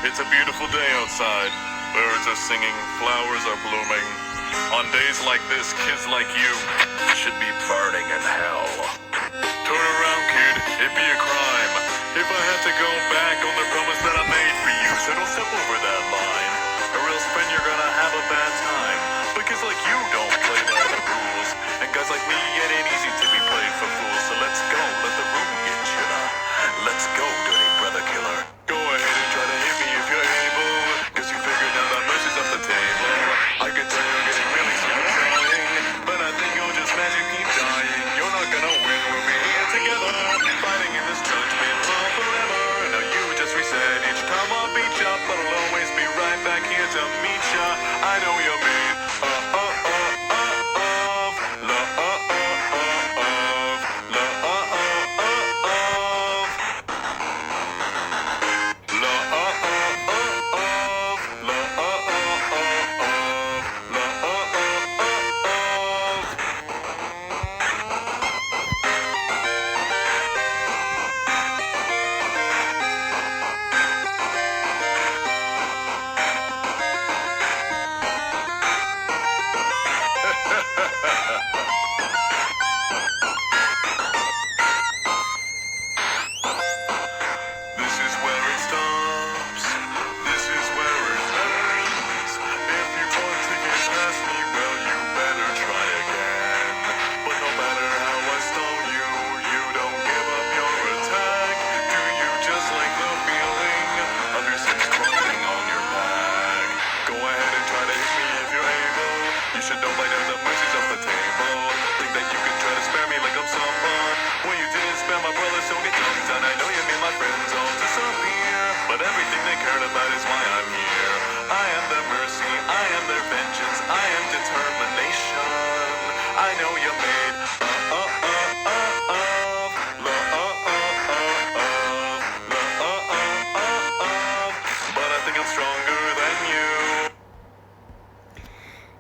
It's a beautiful day outside. Birds are singing, flowers are blooming. On days like this, kids like you should be burning in hell. Turn around, kid, it'd be a crime if I had to go back on the promise that I made for you. So don't step over that line, or else, friend, you're gonna have a bad time. Because like you don't play by the rules, and guys like me, it ain't easy to be played for fools. So let's go, let the room get chiller. Let's go, dirty brother killer. Go ahead and try to hit me if you're able, cause you figured out that mercy's off the table. I can tell you're getting really sick of trying, but I think you'll just magically keep dying. You're not gonna win, we'll be here together, fighting in this judgment hall forever. Now you just reset each time I beat ya, but I'll always be right back here to meet ya. I know you're made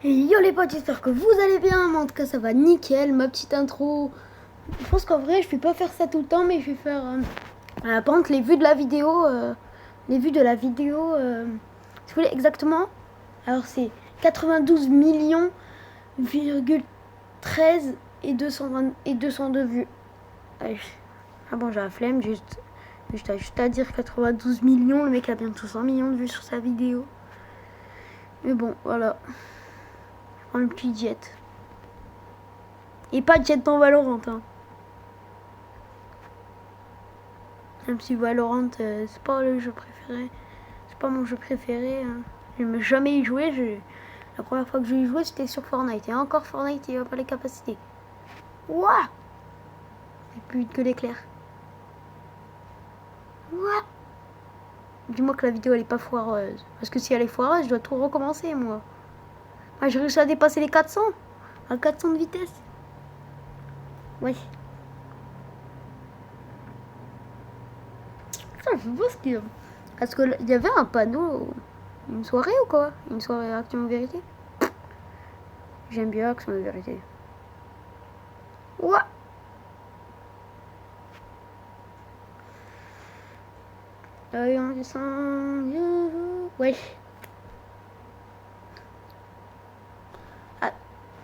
Yo les potes, j'espère que vous allez bien, mais en tout cas ça va nickel, ma petite intro. Je pense qu'en vrai je vais pas faire ça tout le temps, mais je vais faire par contre les vues de la vidéo, si vous voulez exactement, alors c'est 92 millions, 13 et 202 vues. Ah bon, j'ai la flemme, juste à dire 92 millions, le mec a bientôt 100 millions de vues sur sa vidéo. Mais bon, voilà. Un petit jet. Et pas jet dans Valorant. Hein. Même si Valorant, c'est pas le jeu préféré. C'est pas mon jeu préféré. Hein. Je n'ai jamais y joué. La première fois que j'ai y joué, c'était sur Fortnite. Et encore Fortnite, il n'y a pas les capacités. Ouah! C'est plus vite que l'éclair. Ouah! Dis-moi que la vidéo elle est pas foireuse. Parce que si elle est foireuse, je dois tout recommencer, moi. Ah, j'ai réussi à dépasser les 400. À 400 de vitesse. Ouais. Putain, je vois ce qu'il y a. Est-ce qu'il y avait un panneau? Une soirée ou quoi? Une soirée Action Vérité? J'aime bien Action Vérité. Ouah! Allez, on descend. Ouais.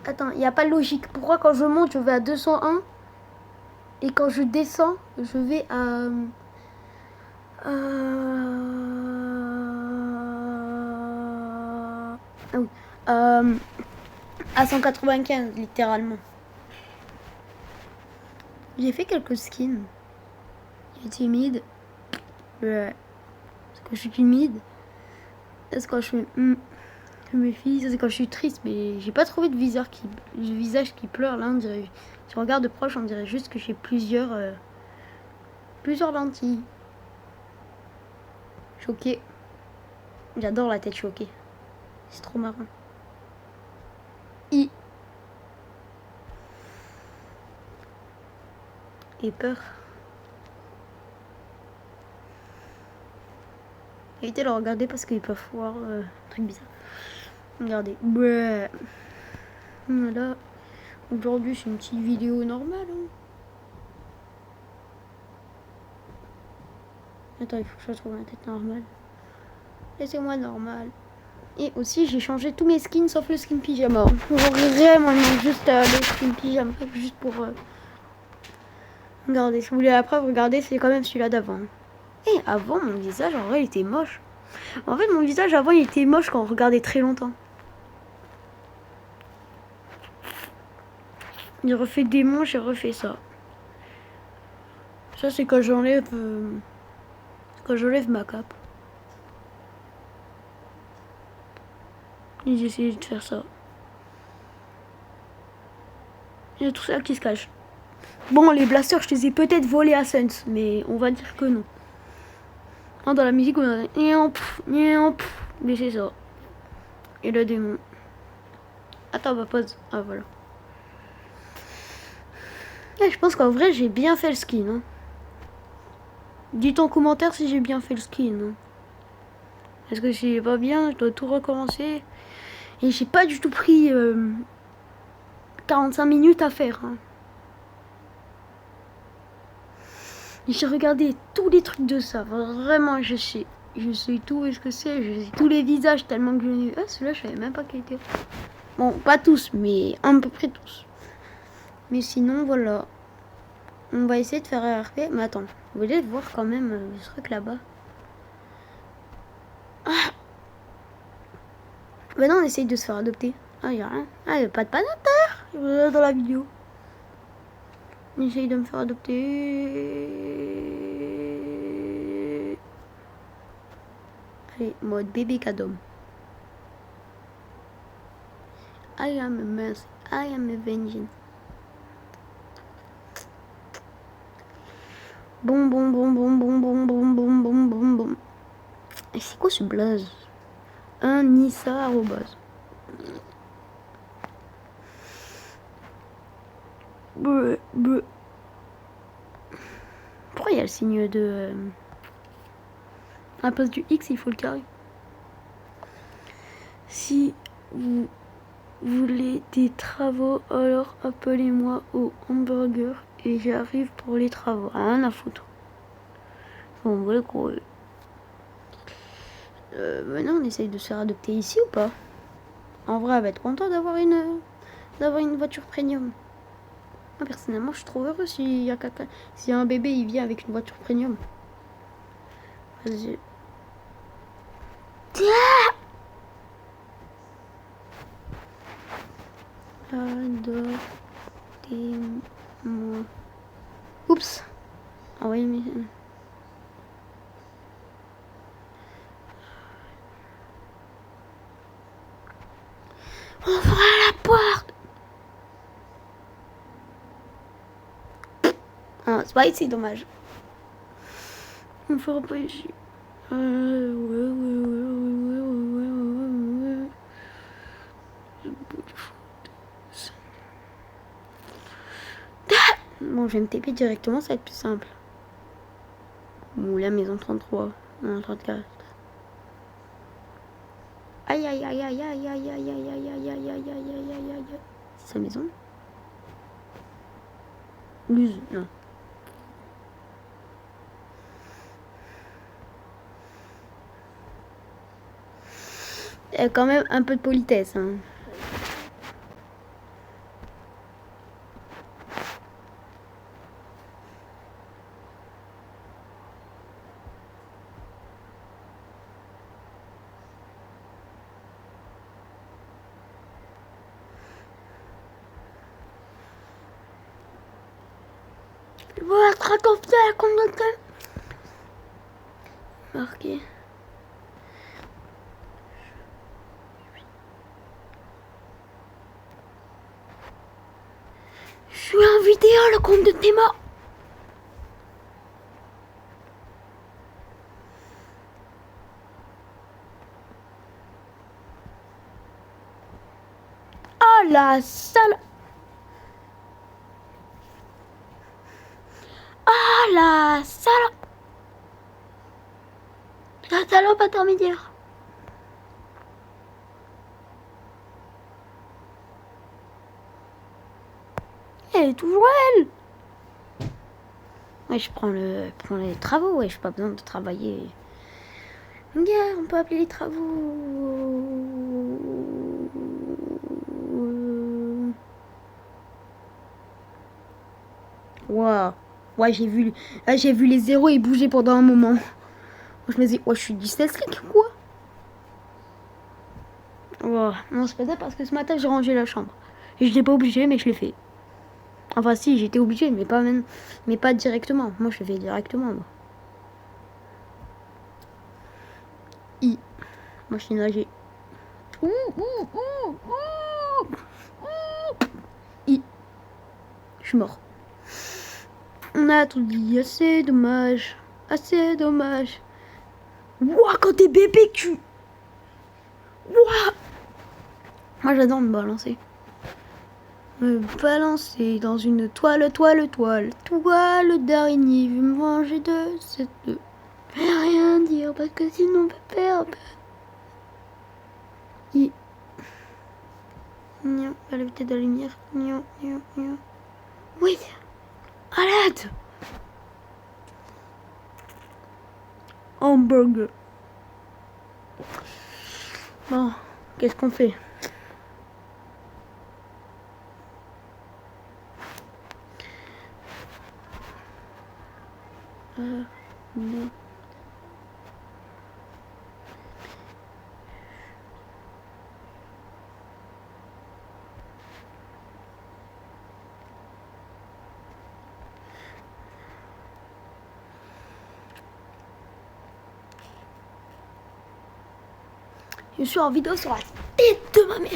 Attends, il n'y a pas de logique. Pourquoi quand je monte, je vais à 201 et quand je descends, je vais à... Ah oui. À 195, littéralement. J'ai fait quelques skins. J'ai timide. Est-ce que je suis timide? Est-ce que je suis... Je me méfie, ça c'est quand je suis triste, mais j'ai pas trouvé de visage qui pleure là. On dirait, si on regarde de proche, on dirait juste que j'ai plusieurs lentilles. Choqué. J'adore la tête choquée. C'est trop marrant. Et peur. Évitez de le regarder parce qu'ils peuvent voir un truc bizarre. Regardez. Ouais. Voilà. Aujourd'hui, c'est une petite vidéo normale. Hein. Attends, il faut que je trouve ma tête normale. Laissez-moi normal. Et aussi, j'ai changé tous mes skins sauf le skin pyjama. Genre, vraiment, il manque juste le skin pyjama. Juste pour... Regardez, si vous voulez la preuve, regardez, c'est quand même celui-là d'avant. Et avant, mon visage, en vrai, il était moche. En fait, mon visage, avant, il était moche quand on regardait très longtemps. J'ai refait des manches, j'ai refait ça. Ça, c'est quand j'enlève... quand j'enlève ma cape. Et j'ai essayé de faire ça. Il y a tout ça qui se cache. Bon, les blasters, je les ai peut-être volés à Sens, mais on va dire que non. Dans la musique, on a mais c'est ça. Et le démon. Attends, bah pause. Ah, voilà. Et je pense qu'en vrai, j'ai bien fait le skin. Hein. Dites en commentaire si j'ai bien fait le skin. Hein. Parce que si j'ai pas bien, je dois tout recommencer. Et j'ai pas du tout pris 45 minutes à faire. Hein. J'ai regardé tous les trucs de ça. Vraiment, je sais. Je sais tout ce que c'est. Je sais tous les visages tellement que je l'ai vu. Ah, celui-là, je savais même pas qu'il était. Bon, pas tous, mais à peu près tous. Mais sinon, voilà. On va essayer de faire un RP. Mais attends, vous voulez voir quand même le truc là-bas. Ah. Maintenant, on essaye de se faire adopter. Ah, il y a rien. Ah, il n'y a pas de panopère dans la vidéo. On essaye de me faire adopter. Allez, mode bébé cadeau. I am a mercy. I am a vengeance. Bon. Et c'est quoi ce blaze? Un Nissa arrobase. Pourquoi il y a le signe de... À la place du X, il faut le carré. Si vous voulez des travaux, alors appelez-moi au hamburger et j'arrive pour les travaux. Rien à foutre. Bon, voilà quoi. Maintenant, on essaye de se faire adopter ici ou pas? En vrai, elle va être contente d'avoir une voiture premium. Moi, personnellement, je suis trop heureux s'il y a un bébé, il vient avec une voiture premium. Vas-y. Adoptez-moi. Oups. Ah oui, mais... Ouvre la porte. Ah, c'est pas ici, dommage. On fera pas ici. Bon, je vais me TP directement, ça va être plus simple. Bon, la maison 33, 34. Aïe. C'est sa maison? Luz, non. Il y a quand même un peu de politesse, hein. Votre adopté combien de temps? Marqué. Je suis en vidéo, le compte de tes morts. Oh la sale. Oh la salope. La salope intermédiaire. Elle est toujours elle. Ouais, je prends les travaux, ouais, j'ai pas besoin de travailler. Gare, on peut appeler les travaux. Waouh. Ouais, j'ai vu les zéros et bouger pendant un moment. Je me disais, ouais, je suis dyslexique ou quoi? Wow. Non, c'est pas ça parce que ce matin, j'ai rangé la chambre. Et je n'étais pas obligée, mais je l'ai fait. Enfin, si, j'étais obligée, mais pas directement. Moi, je le fais directement, moi. Machine à laver. Je suis mort. On a tout dit, assez dommage. Assez dommage. Ouah, quand t'es bébé, Ouah. Moi, j'adore me balancer. Me balancer dans une toile d'araignée. Vu me venger de cette... Rien dire, parce que sinon on peut perdre. Non, à la vitesse de la lumière. Non. Oui. À l'aide. Hamburger. Bon, qu'est-ce qu'on fait? Non. Je suis en vidéo sur la tête de ma mère.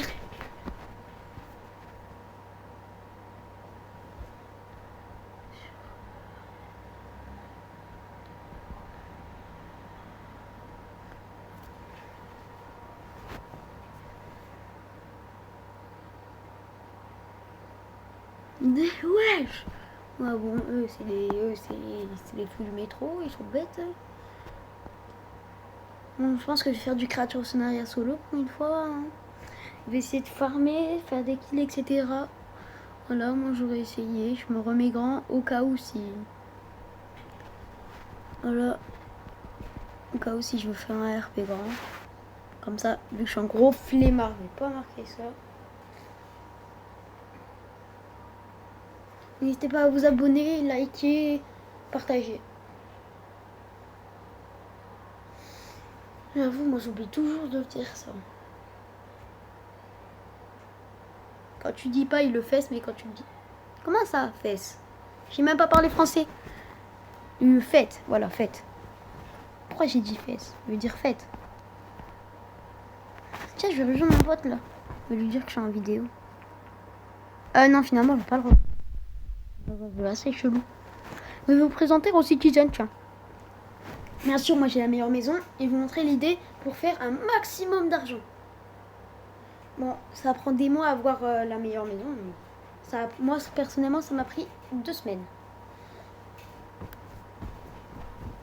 Wesh. Ouais, bon, eux, c'est les fous du métro, ils sont bêtes. Bon, je pense que je vais faire du créature scénario solo pour une fois. Hein. Je vais essayer de farmer, faire des kills, etc. Voilà, moi j'aurais essayé. Je me remets grand au cas où si... Voilà. Au cas où si je veux faire un RP grand. Comme ça, vu que je suis un gros flemmard, je vais pas marquer ça. N'hésitez pas à vous abonner, liker, partager. J'avoue, moi j'oublie toujours de dire ça. Quand tu dis pas, il le fesse, mais quand tu le dis... Comment ça, fesse? J'ai même pas parlé français. Fête, voilà, fête. Pourquoi j'ai dit fesse? Je veux dire fête. Tiens, je vais rejoindre mon pote là. Je vais lui dire que je suis en vidéo. Non, finalement, je vais pas le rejoindre. Là, c'est chelou. Je vais vous présenter au Citizen, tiens. Bien sûr, moi j'ai la meilleure maison et vous montrer l'idée pour faire un maximum d'argent. Bon, ça prend des mois à avoir la meilleure maison. Mais ça, moi, personnellement, ça m'a pris 2 semaines.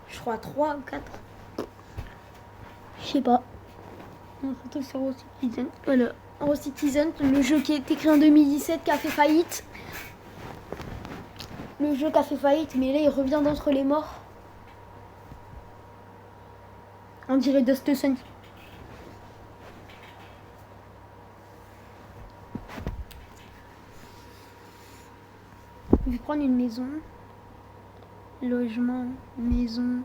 Je crois 3 ou 4. Je sais pas. On se retrouve sur Citizen. Voilà. Citizen, le jeu qui a été créé en 2017 qui a fait faillite. Le jeu qui a fait faillite, mais là il revient d'entre les morts. On dirait Dust Sun. Je vais prendre une maison. Logement, maison,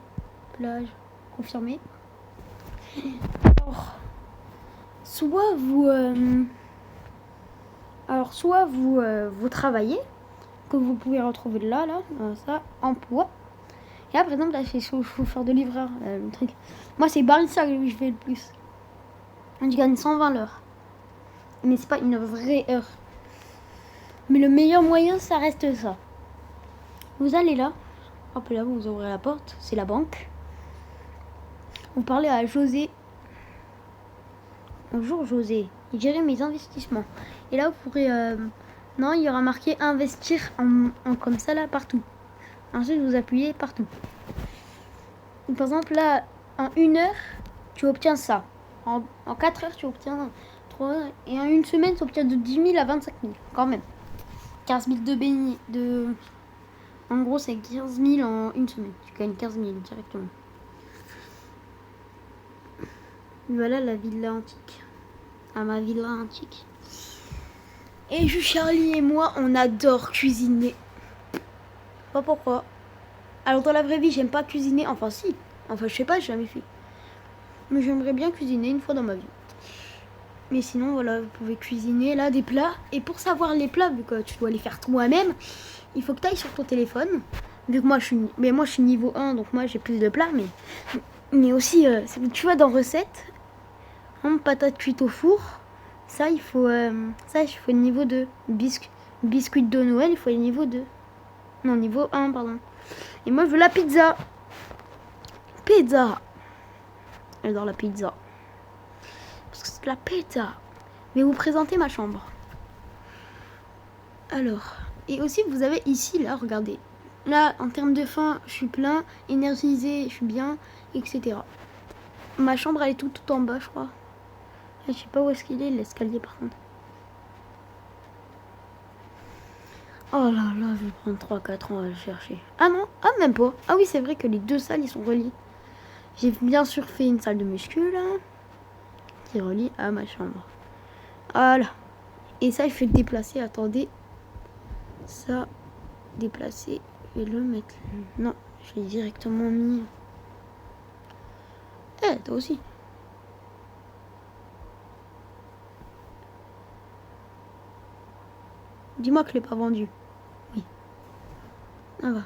plage, confirmé. Alors, soit vous travaillez, que vous pouvez retrouver là, ça, emploi. Et là, par exemple, là, c'est chauffeur de livreur, le truc. Moi, c'est barista que je fais le plus. Je gagne 120 l'heure. Mais c'est pas une vraie heure. Mais le meilleur moyen, ça reste ça. Vous allez là. Hop là, vous ouvrez la porte. C'est la banque. Vous parlez à José. Bonjour José. Il gère mes investissements. Et là, vous pourrez... Non, il y aura marqué investir en comme ça là, partout. Ensuite, vous appuyez partout. Donc, par exemple, là, en 1 heure, tu obtiens ça. En 4 heures, tu obtiens 3. Et en 1 semaine, tu obtiens de 10 000 à 25 000. Quand même. 15 000 de béni. En gros, c'est 15 000 en 1 semaine. Tu gagnes 15 000 directement. Voilà la villa antique. Ah, ma villa antique. Et Charlie et moi, on adore cuisiner. Pas pourquoi. Alors dans la vraie vie, j'aime pas cuisiner. Enfin si. Enfin je sais pas, j'ai jamais fait. Mais j'aimerais bien cuisiner une fois dans ma vie. Mais sinon voilà, vous pouvez cuisiner là des plats. Et pour savoir les plats, vu que tu dois les faire toi-même, il faut que tu ailles sur ton téléphone. Vu que moi je suis niveau 1, donc moi j'ai plus de plats. Mais aussi, tu vois dans recettes, patates cuites au four. Ça il faut le niveau 2. Biscuit de Noël, il faut le niveau 2. Non, niveau 1, pardon. Et moi je veux la pizza. Pizza. J'adore la pizza. Parce que c'est de la pizza. Je vais vous présenter ma chambre. Alors, et aussi vous avez ici, là, regardez. Là, en termes de faim, je suis plein. Énergisé, je suis bien, etc. Ma chambre, elle est tout en bas, je crois. Je sais pas où est-ce qu'il est, l'escalier, par contre. Oh là là, je vais prendre 3-4 ans à le chercher. Ah non, ah même pas. Ah oui, c'est vrai que les deux salles, ils sont reliés. J'ai bien sûr fait une salle de muscu, là, qui relie à ma chambre. Voilà. Et ça, je vais le déplacer. Attendez. Ça, déplacer. Je vais le mettre. Non, je l'ai directement mis. Eh, toi aussi. Dis-moi que je l'ai pas vendu. Oui. Ah va.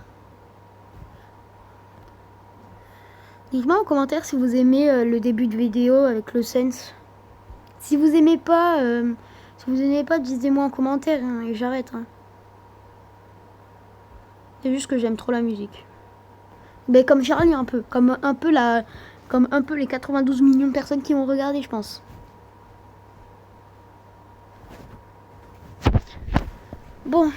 Dites-moi en commentaire si vous aimez le début de vidéo avec le sense. Si vous aimez pas, dites-moi en commentaire hein, et j'arrête. Hein. C'est juste que j'aime trop la musique. Mais comme Charlie un peu, comme un peu les 92 millions de personnes qui ont regardé, je pense. Bon.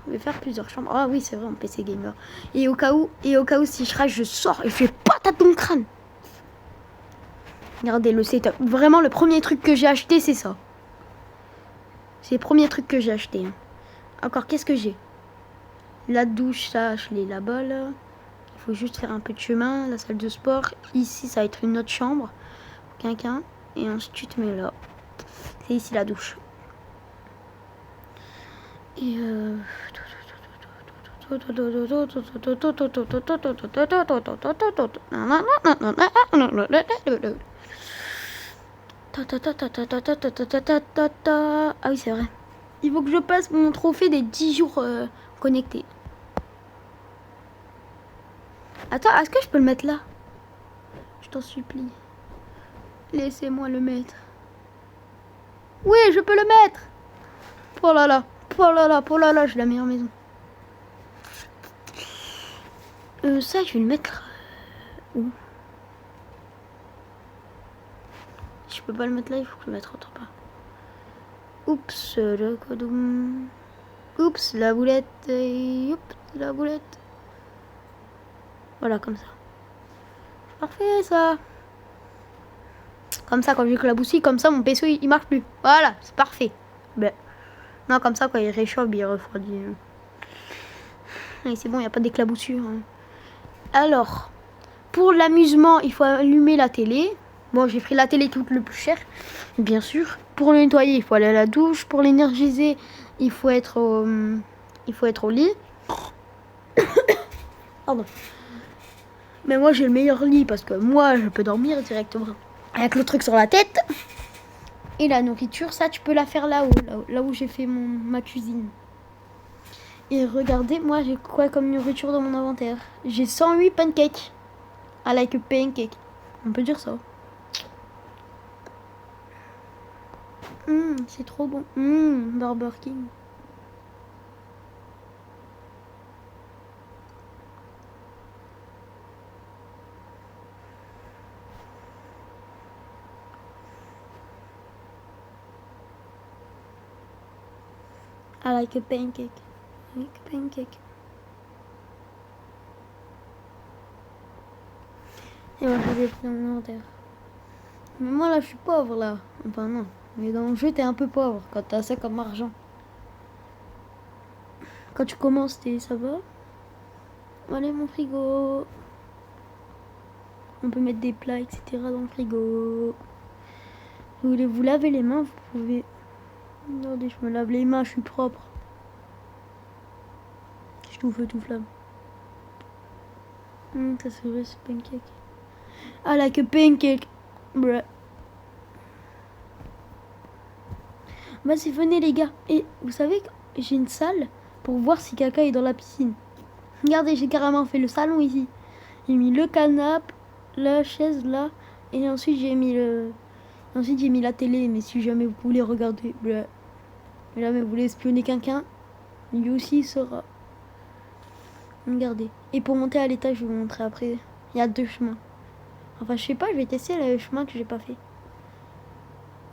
Je vais faire plusieurs chambres. Ah oui, c'est vrai, en PC gamer. Et au cas où si je rage, je sors et je fais patate dans le crâne. Regardez le setup. Vraiment, le premier truc que j'ai acheté, c'est ça. C'est le premier truc que j'ai acheté. Hein. Encore, qu'est-ce que j'ai? La douche, ça, je l'ai là-bas, là. Il faut juste faire un peu de chemin. La salle de sport. Ici, ça va être une autre chambre. Quelqu'un. Et ensuite, tu te mets là. C'est ici la douche. Et ah oui, c'est vrai. Il faut que je passe mon trophée des 10 jours connectés. Attends, est-ce que je peux le mettre là? Je t'en supplie. Laissez-moi le mettre. Oui, je peux le mettre. Oh là là. Oh là là, oh là là, j'ai la meilleure maison. Ça, je vais le mettre où? Je peux pas le mettre là, il faut que je le mette autre part. Oups, le codoum. Oups, la boulette. Oups, la boulette. Voilà, comme ça. Parfait, ça. Comme ça, quand j'éclaboussille, comme ça, mon PC, il marche plus. Voilà, c'est parfait. Ben. Non, comme ça, quand il réchauffe, il refroidit. Et c'est bon, il n'y a pas d'éclaboussure. Hein. Alors, pour l'amusement, il faut allumer la télé. Bon, j'ai pris la télé qui coûte le plus cher, bien sûr. Pour le nettoyer, il faut aller à la douche. Pour l'énergiser, il faut être au lit. Pardon. Mais moi, j'ai le meilleur lit parce que moi, je peux dormir directement. Avec le truc sur la tête. Et la nourriture, ça, tu peux la faire là-haut. Là où j'ai fait ma cuisine. Et regardez, moi, j'ai quoi comme nourriture dans mon inventaire? J'ai 108 pancakes. I like a pancake. On peut dire ça. C'est trop bon. Burger King. I like a pancake. I like a pancake. Et moi, je vais prendre mon inventaire. Mais moi, là, je suis pauvre, là. Enfin, non. Mais dans le jeu, t'es un peu pauvre quand t'as ça comme argent. Quand tu commences, ça va. Allez, mon frigo. On peut mettre des plats, etc. dans le frigo. Vous voulez vous laver les mains, vous pouvez. Regardez, je me lave les mains, je suis propre. Je tout feu, tout flamme. Ça c'est vrai, c'est pancake. Ah, like a pancake. Bruh. Vas-y, venez les gars. Et vous savez que j'ai une salle pour voir si caca est dans la piscine. Regardez, j'ai carrément fait le salon ici. J'ai mis le canapé, la chaise là. Et ensuite j'ai mis la télé. Mais si jamais vous voulez regarder, bruh. Si jamais vous voulez espionner quelqu'un, lui aussi sera. Regardez. Et pour monter à l'étage, je vais vous montrer après. Il y a 2 chemins. Enfin, je sais pas, je vais tester le chemin que j'ai pas fait.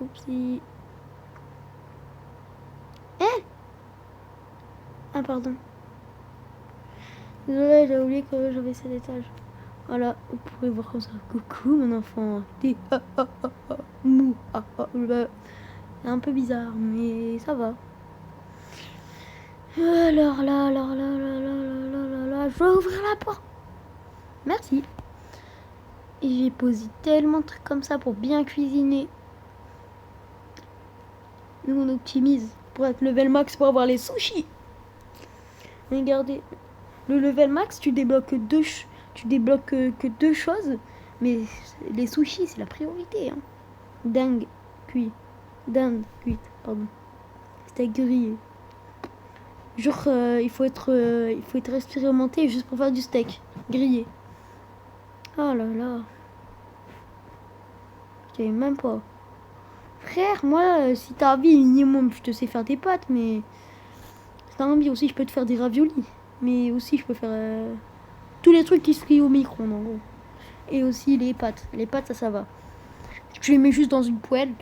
Oupsie. Ah, pardon. Désolé, j'ai oublié que j'avais cet étage. Voilà, vous pouvez voir comme ça. Coucou, mon enfant. T'es mou. C'est un peu bizarre, mais ça va. Alors là, je vais ouvrir la porte. Merci. Et j'ai posé tellement de trucs comme ça pour bien cuisiner. Nous, on optimise pour être level max pour avoir les sushis. Regardez, le level max, tu débloques que 2 choses. Mais les sushis, c'est la priorité. Hein. Dinde cuite, pardon. Steak grillé. Genre, il faut être expérimenté juste pour faire du steak grillé. Oh là là. Je savais même pas. Frère, moi, si t'as envie, minimum, je te sais faire des pâtes, mais... Si t'as envie aussi, je peux te faire des raviolis. Mais aussi, je peux faire tous les trucs qui se frient au micro-ondes, en gros. Et aussi les pâtes. Les pâtes, ça va. Tu les mets juste dans une poêle.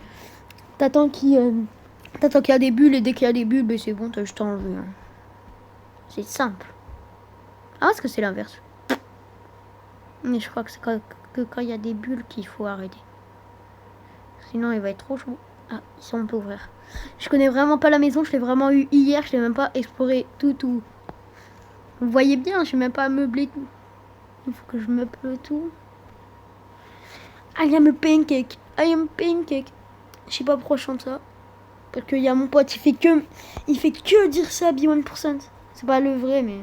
T'attends qu'il y a des bulles, et dès qu'il y a des bulles, ben c'est bon, t'as juste à enlever. Hein. C'est simple. Ah, est-ce que c'est l'inverse? Mais je crois que c'est quand il y a des bulles qu'il faut arrêter. Sinon, il va être trop chaud. Ah, ici, on peut ouvrir. Je connais vraiment pas la maison. Je l'ai vraiment eu hier. Je l'ai même pas exploré tout. Vous voyez bien, je n'ai même pas meublé tout. Il faut que je meuble tout. I am a pancake. Je sais pas pourquoi je chante ça. Parce qu'il y a mon pote, il fait que dire ça, B1%. C'est pas le vrai, mais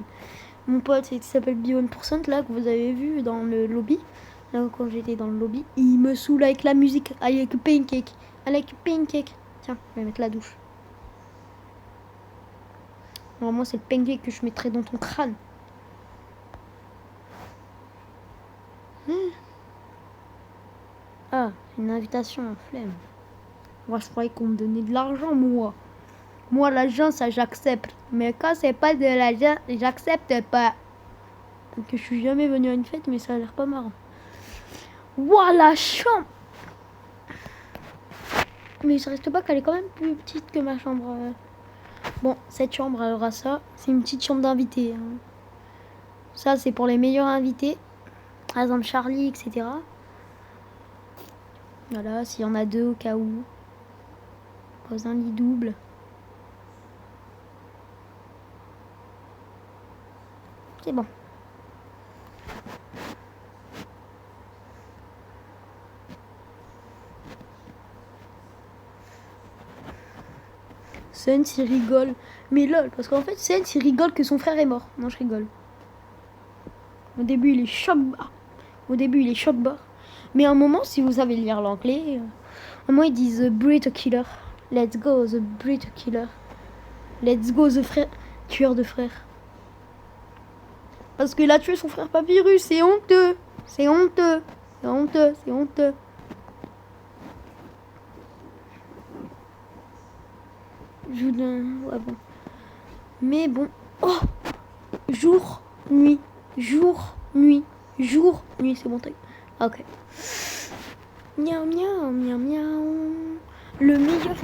mon pote, il s'appelle B1%, là, que vous avez vu dans le lobby. Là, quand j'étais dans le lobby, il me saoule avec la musique. I like a pancake. Tiens, je vais mettre la douche. Normalement, c'est le pancake que je mettrais dans ton crâne. Ah, une invitation en flemme. Moi, je croyais qu'on me donnait de l'argent, moi. Moi, l'argent, ça, j'accepte. Mais quand c'est pas de l'argent, j'accepte pas. Donc, je suis jamais venue à une fête, mais ça a l'air pas marrant. Ouah, la chambre! Mais ça reste pas qu'elle est quand même plus petite que ma chambre. Bon, cette chambre, elle aura ça. C'est une petite chambre d'invité. Hein. Ça, c'est pour les meilleurs invités. Par exemple, Charlie, etc. Voilà, s'il y en a 2 au cas où. Pose un lit double. C'est bon. Sens, il rigole. Mais lol, parce qu'en fait, Sens, il rigole que son frère est mort. Non, je rigole. Au début, il est choc-barre. Mais à un moment, si vous savez lire l'anglais, à un moment, ils disent The Burrito Killer. Let's go, The Burrito Killer. Let's go, The frère. Tueur de frère. Parce qu'il a tué son frère Papyrus. C'est honteux. Ouais, bon. Mais bon. Oh, jour, nuit. C'est bon, taille. Ok. Miaou. Le meilleur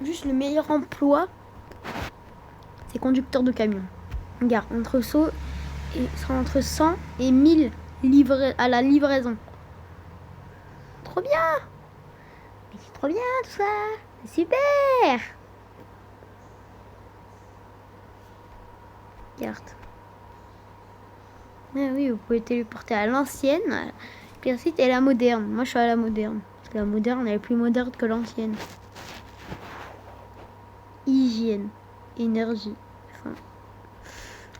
juste le meilleur emploi, c'est conducteur de camion. Regarde, entre 100 et 1000 à la livraison. Trop bien. Mais c'est trop bien tout ça. C'est super. Regarde. Ah oui, vous pouvez téléporter à l'ancienne. Pire site et la moderne. Moi, je suis à la moderne. Parce que la moderne, elle est plus moderne que l'ancienne. Hygiène. Énergie. Enfin,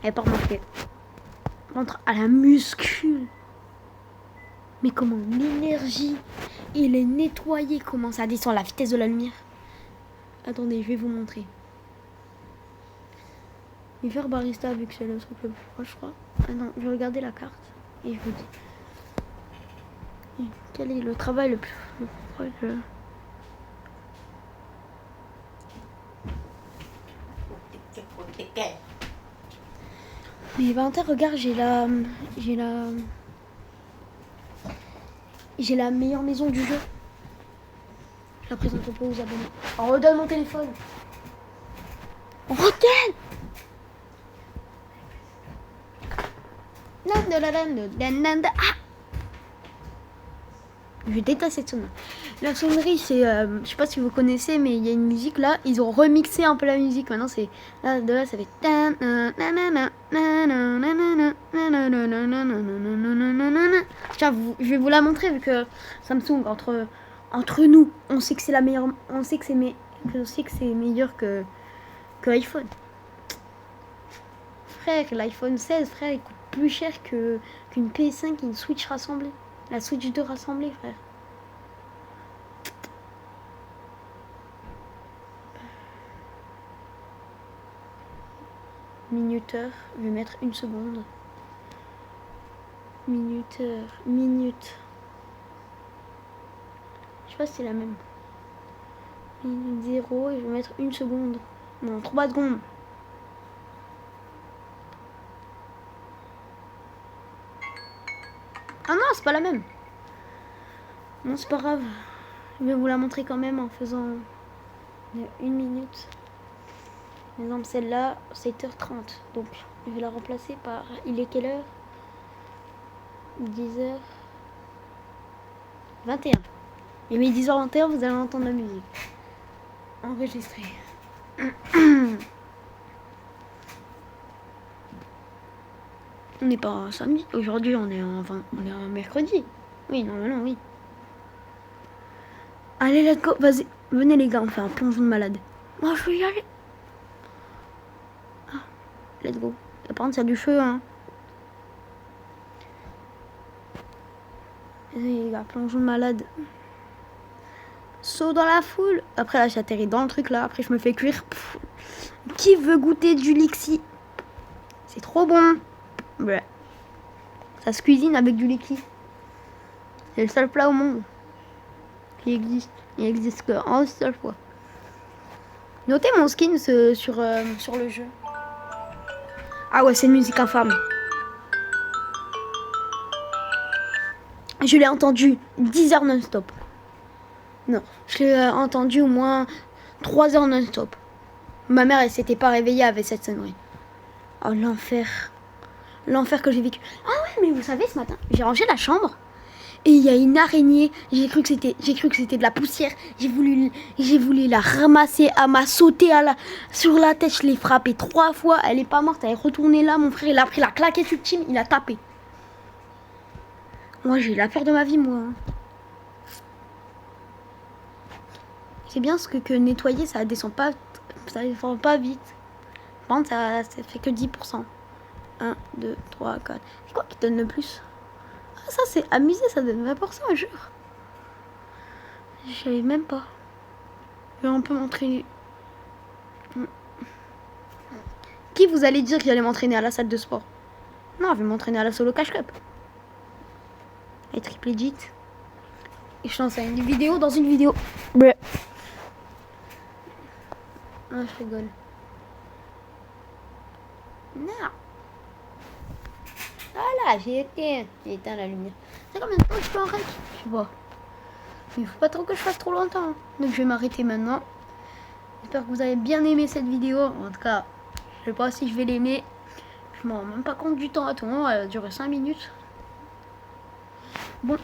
elle est pas remarquée. Entre à la muscule. Mais comment l'énergie, il est nettoyé. Comment ça descend à la vitesse de la lumière. Attendez, je vais vous montrer. Je vais faire barista vu que c'est le truc le plus proche, je crois. Ah non, je vais regarder la carte et je vous dis. Quel est le travail le plus proche Mais inventaire, regarde, j'ai la meilleure maison du jeu. Je la présente pas aux abonnés. On redonne mon téléphone. On redonne. Ah, je déteste cette sonnerie. La sonnerie, c'est, je sais pas si vous connaissez, mais il y a une musique là. Ils ont remixé un peu la musique. Maintenant, c'est là, de là, ça fait. Tiens, je vais vous la montrer vu que Samsung entre nous, on sait que c'est la meilleure, on sait que c'est meilleur que iPhone. Frère, l'iPhone 16, frère, il coûte plus cher qu'une PS5 et une Switch rassemblée. La Switch 2 rassemblée, frère. Minuteur, je vais mettre 1 seconde. Minuteur, minute. Je sais pas si c'est la même. Minute 0 et je vais mettre 1 seconde. Non, 3 secondes. Ah non, c'est pas la même. Non, c'est pas grave. Je vais vous la montrer quand même en faisant 1 minute. Par exemple, celle-là, 7h30. Donc, je vais la remplacer par... Il est quelle heure? 10h21. Et mais 10h21, vous allez entendre la musique. Enregistrée. On n'est pas samedi. Aujourd'hui, on est un mercredi. Oui, normalement, oui. Allez, let's go. Vas-y. Venez, les gars, on fait un plongeon de malade. Moi, je veux y aller. Ah, let's go. Par contre, il y a du feu, hein. Vas-y, les gars, plongeon de malade. Saut dans la foule. Après, là, j'atterris dans le truc, là. Après, je me fais cuire. Pff. Qui veut goûter du Lixi? C'est trop bon. Ouais. Ça se cuisine avec du Lixi. C'est le seul plat au monde qui existe. Il existe qu'une seule fois. Notez mon skin sur le jeu. Ah ouais, c'est une musique infâme. Je l'ai entendu 10 heures non-stop. Non, je l'ai entendu au moins 3 heures non-stop. Ma mère, elle s'était pas réveillée avec cette sonnerie. Oh, l'enfer. L'enfer que j'ai vécu. Ah ouais, mais vous savez, ce matin, j'ai rangé la chambre. Et il y a une araignée. J'ai cru que c'était de la poussière. J'ai voulu la ramasser. Elle m'a sauté sur la tête. Je l'ai frappée 3 fois. Elle est pas morte. Elle est retournée là. Mon frère, il a pris la claquette ultime. Il a tapé. Moi, j'ai eu la peur de ma vie, moi. C'est bien ce que nettoyer, ça descend pas vite. Par contre, ça fait que 10%. 1, 2, 3, 4. C'est quoi qui donne le plus? Ah, ça, c'est amusé, ça donne 20%, je jure. Je savais même pas. Je vais un peu m'entraîner. Qui vous allez dire que j'allais m'entraîner à la salle de sport? Non, je vais m'entraîner à la solo cash cup. Et triple legit. Et je lance une vidéo dans une vidéo. Bleh. Ah, je rigole. Non. Voilà, j'ai éteint la lumière. C'est combien de temps que je peux arrêter? Je sais pas. Mais il faut pas trop que je fasse trop longtemps. Donc je vais m'arrêter maintenant. J'espère que vous avez bien aimé cette vidéo. En tout cas, je sais pas si je vais l'aimer. Je m'en rends même pas compte du temps. Attends, elle a duré 5 minutes. Bon.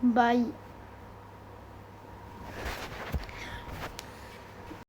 Bye.